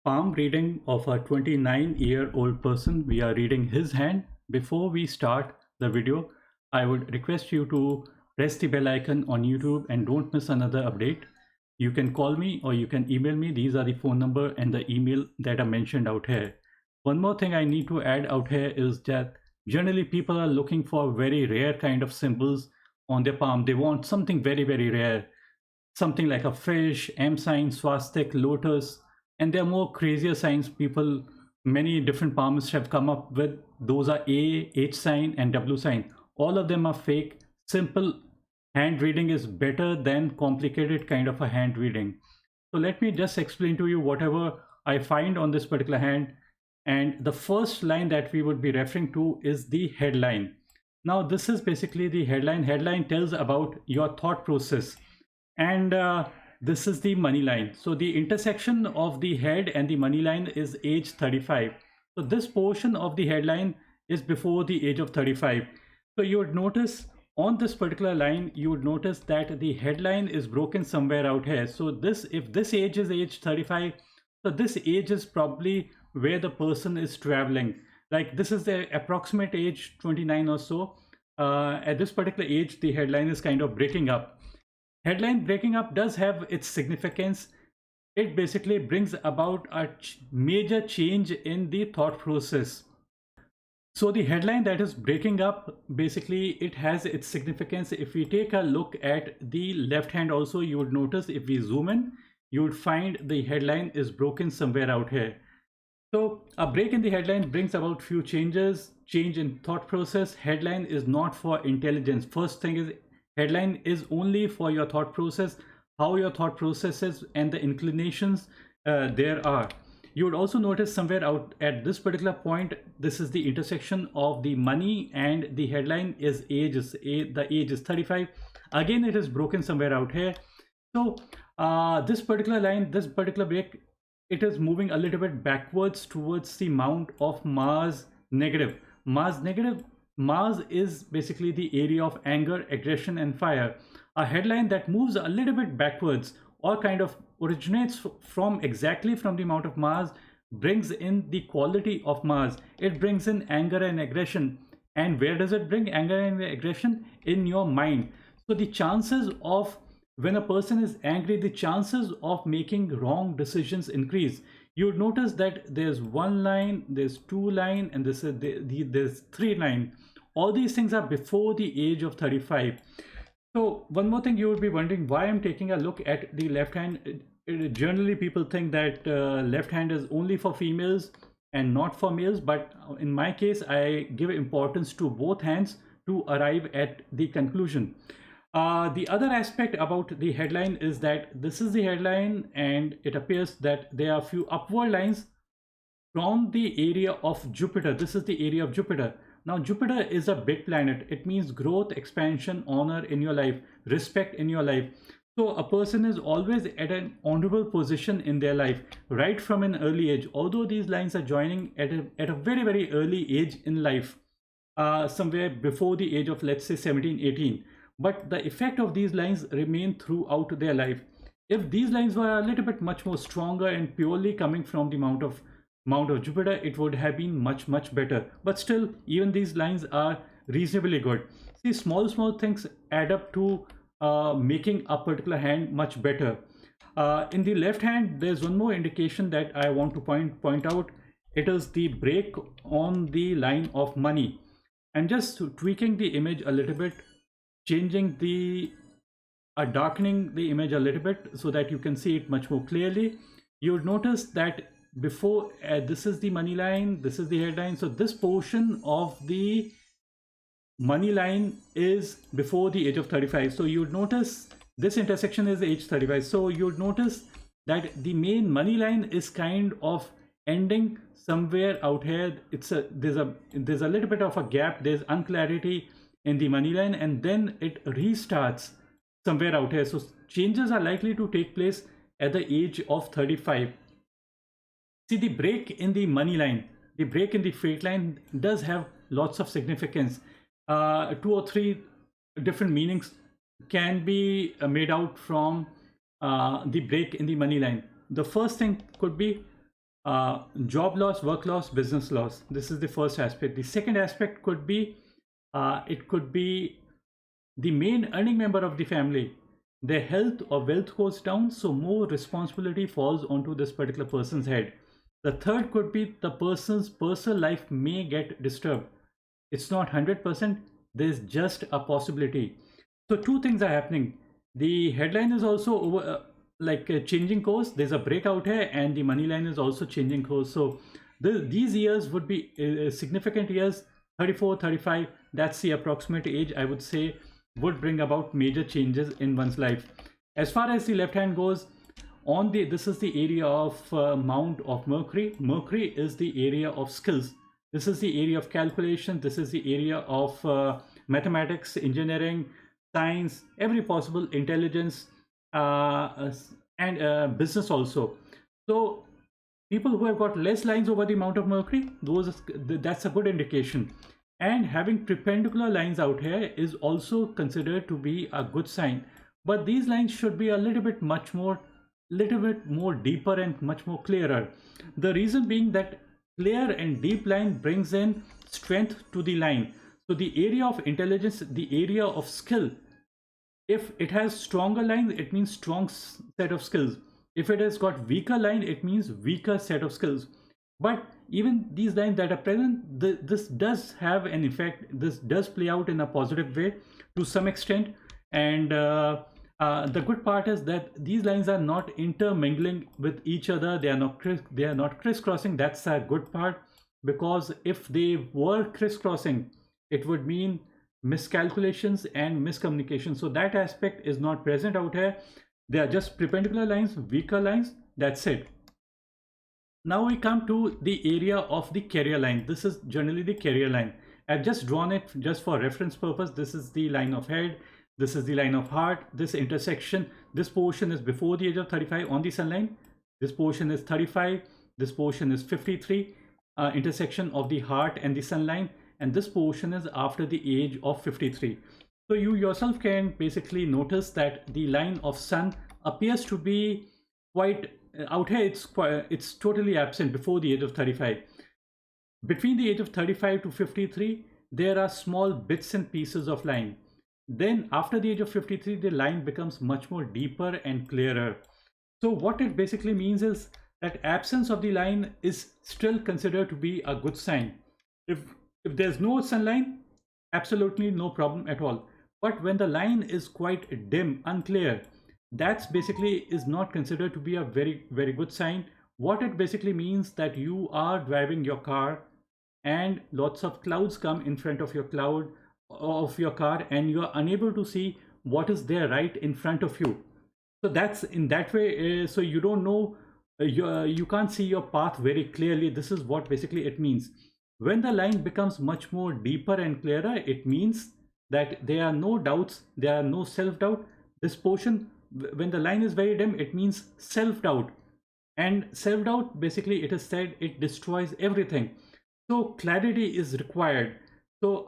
Palm reading of a 29-year-old person. We are reading his hand. Before we start the video, I would request you to press the bell icon on YouTube and don't miss another update. You can call me or you can email me. These are the phone number and the email that are mentioned out here. One more thing I need to add out here is that generally people are looking for very rare kind of symbols on their palm. They want something very, very rare, something like a fish, M sign, swastik, lotus, and there are more crazier signs people, many different palmists have come up with. Those are A, H sign, and W sign. All of them are fake. Simple hand reading is better than complicated kind of a hand reading. So let me just explain to you whatever I find on this particular hand. And the first line that we would be referring to is the headline. Now, this is basically the headline. Headline tells about your thought process. And this is the money line. So the intersection of the head and the money line is age 35. So this portion of the headline is before the age of 35. So you would notice on this particular line, you would notice that the headline is broken somewhere out here. So this, if this age is age 35, so this age is probably where the person is traveling. Like this is the approximate age 29 or so. At this particular age, the headline is kind of breaking up. Headline breaking up does have its significance. It basically brings about a major change in the thought process. So the headline that is breaking up, basically it has its significance. If we take a look at the left hand also, you would notice if we zoom in, you would find the headline is broken somewhere out here. So a break in the headline brings about few changes, change in thought process. Headline is not for intelligence. First thing is, headline is only for your thought process, how your thought processes and the inclinations there are. You would also notice somewhere out at this particular point, this is the intersection of the money and the headline is ages. The age is 35. Again, it is broken somewhere out here. So this particular line, this particular break, it is moving a little bit backwards towards the mount of Mars negative. Mars negative. Mars is basically the area of anger, aggression, and fire. A headline that moves a little bit backwards or kind of originates from exactly from the amount of Mars brings in the quality of Mars. It brings in anger and aggression. And where does it bring anger and aggression? In your mind. So the chances of, when a person is angry, the chances of making wrong decisions increase. You would notice that there's one line, there's two line, and there's three line. All these things are before the age of 35. So one more thing you would be wondering why I'm taking a look at the left hand. Generally, people think that left hand is only for females and not for males. But in my case, I give importance to both hands to arrive at the conclusion. The other aspect about the headline is that this is the headline and it appears that there are a few upward lines from the area of Jupiter. This is the area of Jupiter. Now, Jupiter is a big planet. It means growth, expansion, honor in your life, respect in your life. So a person is always at an honorable position in their life, right from an early age. Although these lines are joining at a very, very early age in life, somewhere before the age of, let's say, 17, 18. But the effect of these lines remain throughout their life. If these lines were a little bit much more stronger and purely coming from the Mount of Jupiter, it would have been much, much better. But still, even these lines are reasonably good. See, small things add up to making a particular hand much better. In the left hand, there's one more indication that I want to point out. It is the break on the line of money. And just tweaking the image a little bit, changing the darkening the image a little bit so that you can see it much more clearly. You would notice that before this is the money line, this is the headline. So this portion of the money line is before the age of 35. So you would notice this intersection is age 35. So you would notice that the main money line is kind of ending somewhere out here. There's a little bit of a gap. There's unclarity in the money line, and then it restarts somewhere out here. So changes are likely to take place at the age of 35. See, the break in the money line, the break in the fate line does have lots of significance. 2 or 3 different meanings can be made out from the break in the money line. The first thing could be Job loss, work loss, business loss. This is the first aspect. The second aspect could be it could be the main earning member of the family. Their health or wealth goes down, so more responsibility falls onto this particular person's head. The third could be the person's personal life may get disturbed. It's not 100%, there's just a possibility. So two things are happening. The headline is also changing course. There's a breakout here, and the money line is also changing course. So these years would be significant years. 34, 35, that's the approximate age I would say would bring about major changes in one's life. As far as the left hand goes, on the this is the area of mount of Mercury. Mercury is the area of skills. This is the area of calculation. This is the area of mathematics, engineering, science, every possible, intelligence, and business also. So people who have got less lines over the amount of Mercury, that's a good indication. And having perpendicular lines out here is also considered to be a good sign. But these lines should be a little bit more deeper and much more clearer. The reason being that clear and deep line brings in strength to the line. So the area of intelligence, the area of skill, if it has stronger lines, it means strong set of skills. If it has got weaker line, it means weaker set of skills. But even these lines that are present, this does have an effect. This does play out in a positive way to some extent. And the good part is that these lines are not intermingling with each other. They are not crisscrossing. That's a good part, because if they were crisscrossing, it would mean miscalculations and miscommunication. So that aspect is not present out here. They are just perpendicular lines, weaker lines. That's it. Now we come to the area of the carrier line. This is generally the carrier line. I've just drawn it just for reference purpose. This is the line of head. This is the line of heart. This intersection, this portion is before the age of 35 on the sun line. This portion is 35. This portion is 53, intersection of the heart and the sun line. And this portion is after the age of 53. So you yourself can basically notice that the line of sun appears to be quite out here. It's totally absent before the age of 35. Between the age of 35 to 53, there are small bits and pieces of line. Then after the age of 53, the line becomes much more deeper and clearer. So what it basically means is that absence of the line is still considered to be a good sign. If there's no sun line, absolutely no problem at all. But when the line is quite dim, unclear, that's basically is not considered to be a very, very good sign. What it basically means that you are driving your car and lots of clouds come in front of your car, and you are unable to see what is there right in front of you. So that's in that way, so you don't know, you can't see your path very clearly. This is what basically it means. When the line becomes much more deeper and clearer, it means that there are no doubts, there are no self-doubt. This portion, when the line is very dim, it means self-doubt. And self-doubt, basically it is said, it destroys everything. So clarity is required. So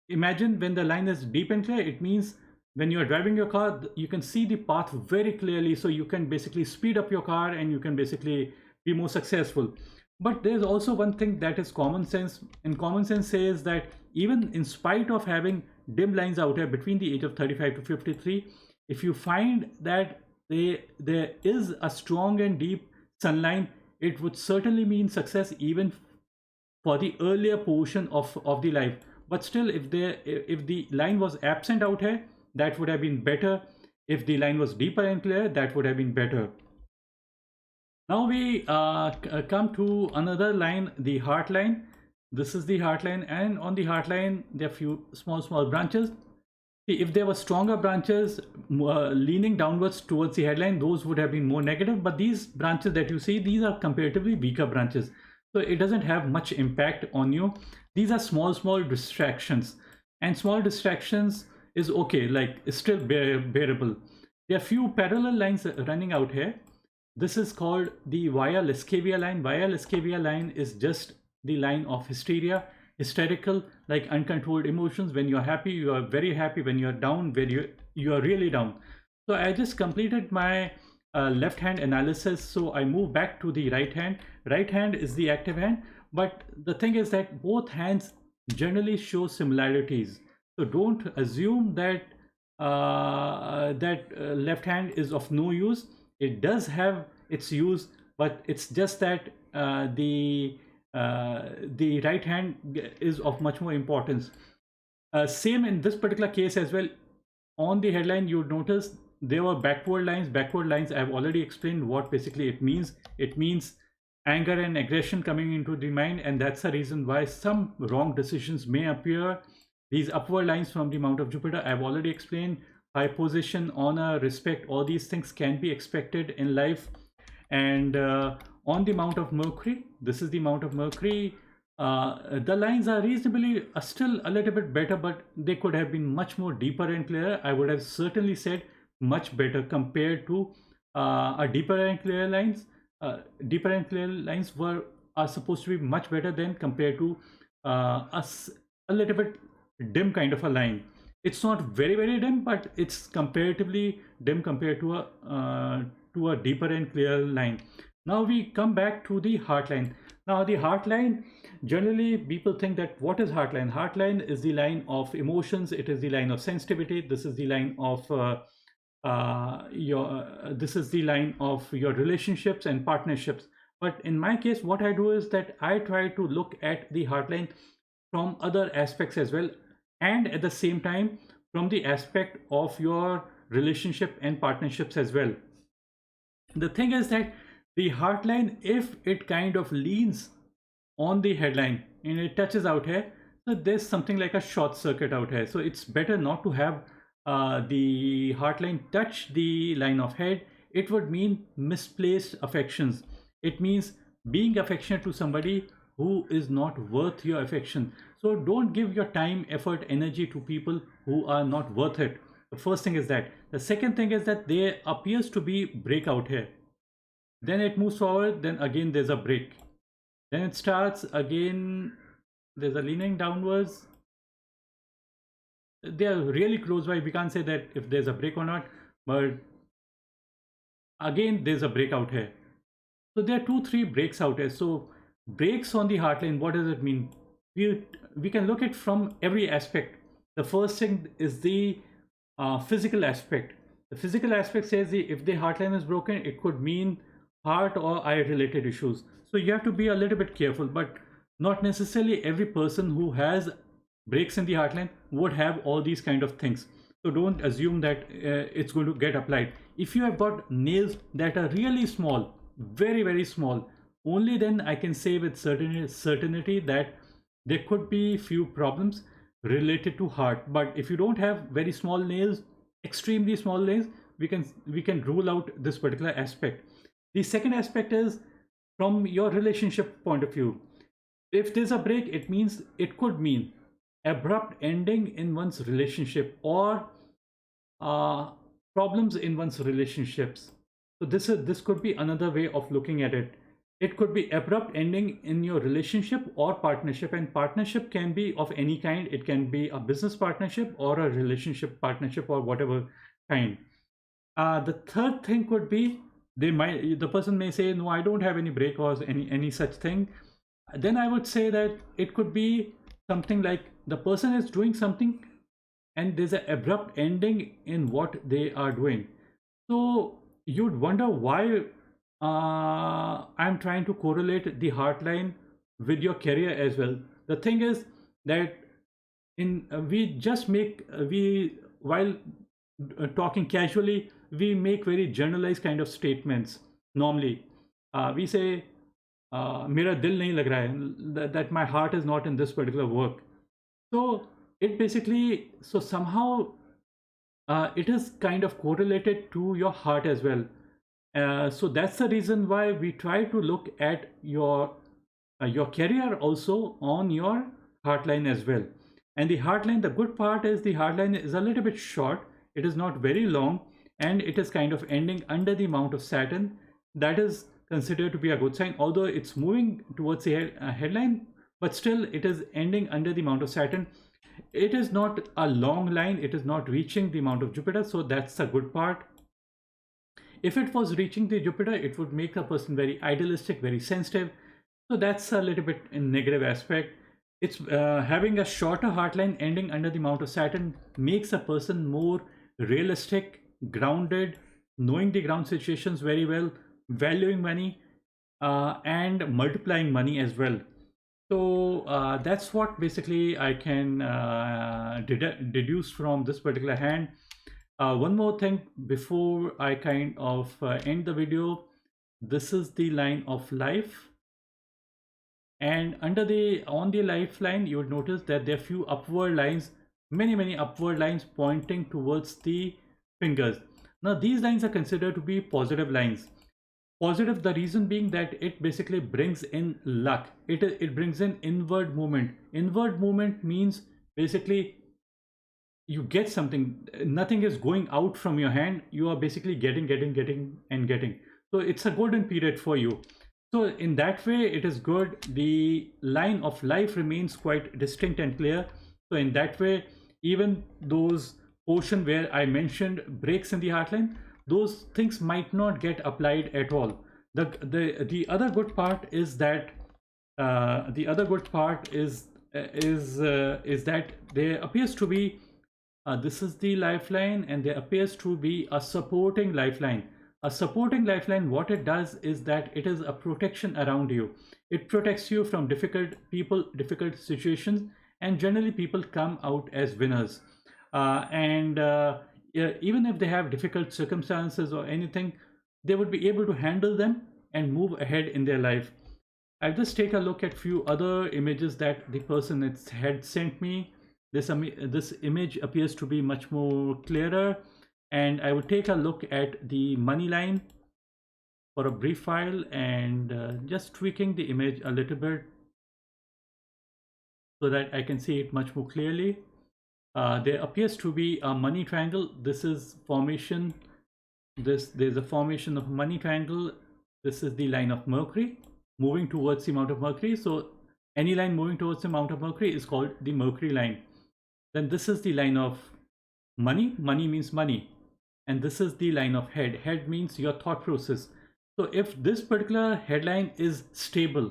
imagine when the line is deep and clear, it means when you are driving your car, you can see the path very clearly. So you can basically speed up your car and you can basically be more successful. But there's also one thing that is common sense, and common sense says that even in spite of having dim lines out here between the age of 35 to 53, if you find that there is a strong and deep sunline, it would certainly mean success even for the earlier portion of the life. But still, if the line was absent out here, that would have been better. If the line was deeper and clear, that would have been better. Now we come to another line, the heart line. This is the heart line, and on the heart line there are few small branches. If there were stronger branches leaning downwards towards the headline, those would have been more negative. But these branches that you see, these are comparatively weaker branches, so it doesn't have much impact on you. These are small distractions, and small distractions is okay, like it's still bearable. There are few parallel lines running out here. This is called the Via Lescavia line. Via Lescavia line is just the line of hysteria, hysterical, like uncontrolled emotions. When you're happy, you are very happy. When you're down, you are really down. So I just completed my left hand analysis, so I move back to the right hand. Right hand is the active hand, but the thing is that both hands generally show similarities. So don't assume that left hand is of no use. It does have its use, but it's just that the right hand is of much more importance. Same in this particular case as well. On the headline, you notice there were backward lines. Backward lines, I've already explained what basically it means. It means anger and aggression coming into the mind, and that's the reason why some wrong decisions may appear. These upward lines from the Mount of Jupiter, I've already explained. High position, honor, respect, all these things can be expected in life. And on the Mount of Mercury, this is the Mount of Mercury, the lines are reasonably still a little bit better, but they could have been much more deeper and clearer. I would have certainly said much better compared to a deeper and clearer lines. Deeper and clearer lines are supposed to be much better than compared to a little bit dim kind of a line. It's not very dim, but it's comparatively dim compared to a deeper and clearer line. Now we come back to the heart line. Now the heart line, generally people think that what is heart line? Heart line is the line of emotions. It is the line of sensitivity. This is the line of this is the line of your relationships and partnerships. But in my case, what I do is that I try to look at the heart line from other aspects as well, and at the same time from the aspect of your relationship and partnerships as well. The thing is that the heart line, if it kind of leans on the headline and it touches out here, so there's something like a short circuit out here. So it's better not to have the heart line touch the line of head. It would mean misplaced affections. It means being affectionate to somebody who is not worth your affection. So don't give your time, effort, energy to people who are not worth it. The first thing is that. The second thing is that there appears to be breakout here. Then it moves forward, then again there's a break. Then it starts again, there's a leaning downwards. They are really close by. We can't say that if there's a break or not, but again there's a breakout here. So there are 2-3 breaks out here. So breaks on the heartline, what does it mean? We can look at from every aspect. The first thing is the physical aspect. The physical aspect says if the heartline is broken, it could mean heart or eye related issues. So you have to be a little bit careful, but not necessarily every person who has breaks in the heartline would have all these kind of things. So don't assume that it's going to get applied. If you have got nails that are really small, very small, only then I can say with certainty that there could be few problems related to heart. But if you don't have very small nails, extremely small nails, we can rule out this particular aspect. The second aspect is from your relationship point of view. If there's a break, it could mean abrupt ending in one's relationship or problems in one's relationships. So this could be another way of looking at it. It could be abrupt ending in your relationship or partnership, and partnership can be of any kind. It can be a business partnership or a relationship partnership or whatever kind. The third thing could be the person may say, no, I don't have any break or any such thing. Then I would say that it could be something like the person is doing something and there's an abrupt ending in what they are doing. So you'd wonder why I'm trying to correlate the heartline with your career as well. The thing is that we while talking casually, we make very generalized kind of statements. Normally we say mera dil nahi lag raha hai, that my heart is not in this particular work. So it basically, so somehow it is kind of correlated to your heart as well. So that's the reason why we try to look at your career also on your heartline as well. And the heartline, the good part is the heartline is a little bit short. It is not very long, and it is kind of ending under the Mount of Saturn. That is considered to be a good sign, although it's moving towards the headline, but still it is ending under the Mount of Saturn. It is not a long line. It is not reaching the Mount of Jupiter, so that's the good part. If it was reaching the Jupiter, it would make a person very idealistic, very sensitive. So that's a little bit a negative aspect. It's having a shorter heart line ending under the mount of Saturn makes a person more realistic, grounded, knowing the ground situations very well, valuing money, and multiplying money as well. So that's what basically I can deduce from this particular hand. One more thing before I kind of end the video. This is the line of life, and under the on the lifeline you would notice that there are few upward lines, many upward lines pointing towards the fingers. Now these lines are considered to be positive lines. Positive, the reason being that it basically brings in luck. It brings in inward movement. Inward movement means basically you get something. Nothing is going out from your hand. You are basically getting. So it's a golden period for you. So in that way it is good. The line of life remains quite distinct and clear. So in that way, even those portion where I mentioned breaks in the heartline, those things might not get applied at all. The other good part is that that there appears to be this is the lifeline, and there appears to be a supporting lifeline. A supporting lifeline, what it does is that it is a protection around you. It protects you from difficult people, difficult situations, and generally people come out as winners. And yeah, even if they have difficult circumstances or anything, they would be able to handle them and move ahead in their life. I'll just take a look at few other images that the person had sent me. This image appears to be much more clearer, and I will take a look at the money line for a brief while, and just tweaking the image a little bit so that I can see it much more clearly. There appears to be a money triangle. This is formation. There's a formation of money triangle. This is the line of Mercury moving towards the mount of Mercury. So any line moving towards the mount of Mercury is called the Mercury line. Then this is the line of money. Money means money. And this is the line of head. Head means your thought process. So if this particular headline is stable,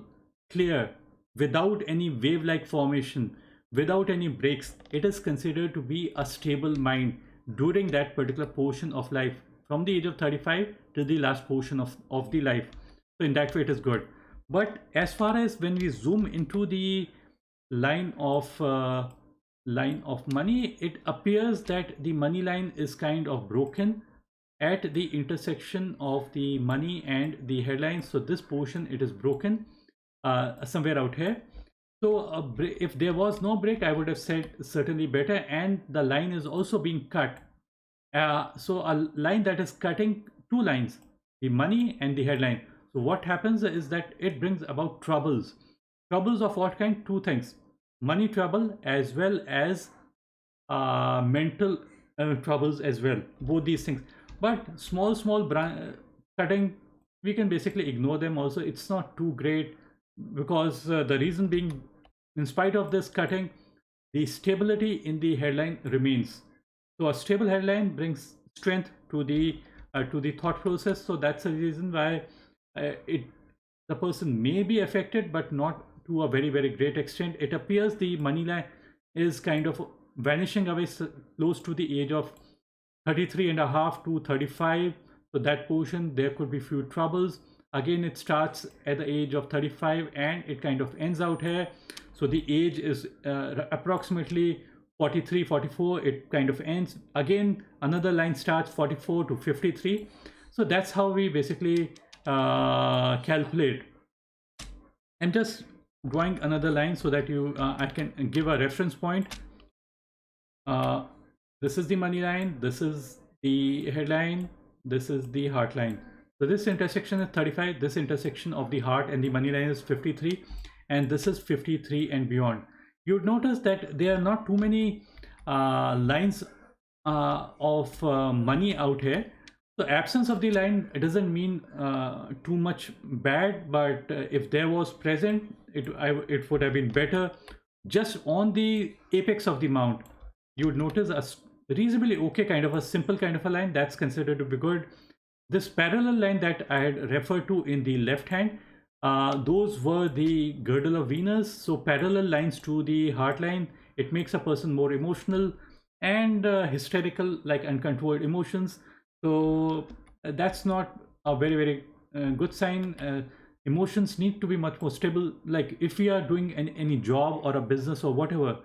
clear, without any wave-like formation, without any breaks, it is considered to be a stable mind during that particular portion of life, from the age of 35 to the last portion of the life. So in that way it is good. But as far as when we zoom into the line of money, it appears that the money line is kind of broken at the intersection of the money and the headline. So this portion, it is broken somewhere out here. So if there was no break, I would have said certainly better. And the line is also being cut. So a line that is cutting two lines, the money and the headline. So what happens is that it brings about troubles. Troubles of what kind? Two things: money trouble as well as mental troubles as well. Both these things. But small cutting, we can basically ignore them also. It's not too great, because the reason being, in spite of this cutting, the stability in the headline remains. So a stable headline brings strength to the thought process. So that's the reason why the person may be affected, but not to a very great extent. It appears the money line is kind of vanishing away close to the age of 33 and a half to 35. So that portion, there could be few troubles. Again, it starts at the age of 35 and it kind of ends out here. So the age is approximately 43, 44. It kind of ends. Again, another line starts 44 to 53. So that's how we basically calculate. I'm just drawing another line so that I can give a reference point. This is the money line, this is the headline, this is the heart line. So this intersection is 35, this intersection of the heart and the money line is 53, and this is 53 and beyond. You'd notice that there are not too many lines of money out here. So absence of the line, it doesn't mean too much bad, but if there was present, it would have been better. Just on the apex of the mount, you would notice a reasonably okay kind of a simple kind of a line that's considered to be good. This parallel line that I had referred to in the left hand, those were the girdle of Venus. So parallel lines to the heart line, it makes a person more emotional and hysterical, like uncontrolled emotions. So that's not a very good sign. Emotions need to be much more stable. Like if we are doing any job or a business or whatever,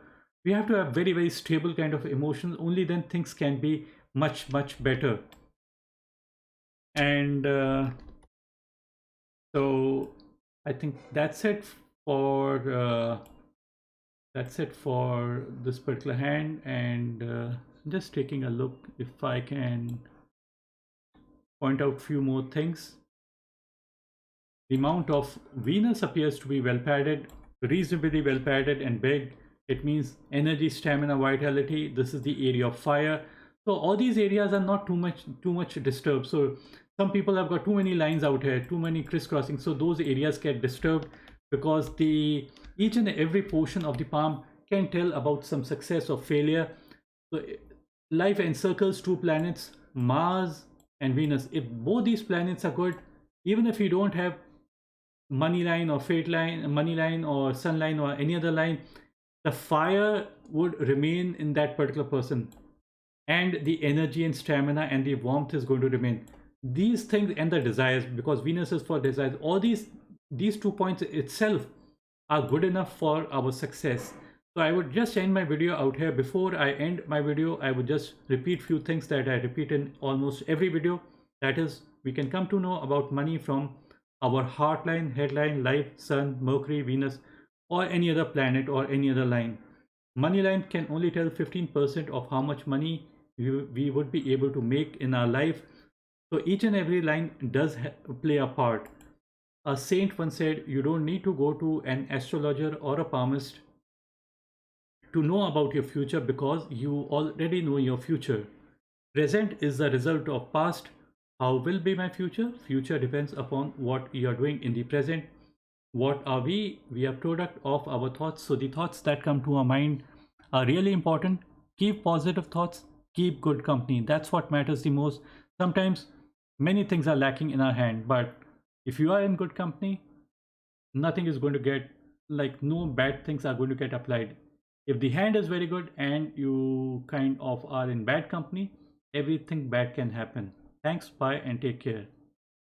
we have to have very stable kind of emotions. Only then things can be much better. And so I think for that's it for this particular hand. And just taking a look if I can point out few more things. The mount of Venus appears to be well padded, reasonably well padded and big. It means energy, stamina, vitality. This is the area of fire. So all these areas are not too much disturbed. So some people have got too many lines out here, too many crisscrossing. So those areas get disturbed because the each and every portion of the palm can tell about some success or failure. So life encircles two planets, Mars and Venus. If both these planets are good, even if you don't have money line or fate line, money line or sun line or any other line, the fire would remain in that particular person, and the energy and stamina and the warmth is going to remain. These things and the desires, because Venus is for desires, all these 2 points itself are good enough for our success. So I would just end my video out here. Before I end my video, I would just repeat few things that I repeat in almost every video. That is, we can come to know about money from our heart line, headline, life, sun, Mercury, Venus, or any other planet or any other line. Money line can only tell 15% of how much money we would be able to make in our life. So each and every line does play a part. A saint once said, you don't need to go to an astrologer or a palmist to know about your future, because you already know your future. Present is the result of past. How will be my future? Future depends upon what you are doing in the present. What are we? We are product of our thoughts. So the thoughts that come to our mind are really important. Keep positive thoughts, keep good company. That's what matters the most. Sometimes many things are lacking in our hand, but if you are in good company, nothing is going to get, like, no bad things are going to get applied. If the hand is very good and you kind of are in bad company, everything bad can happen. Thanks, bye, and take care.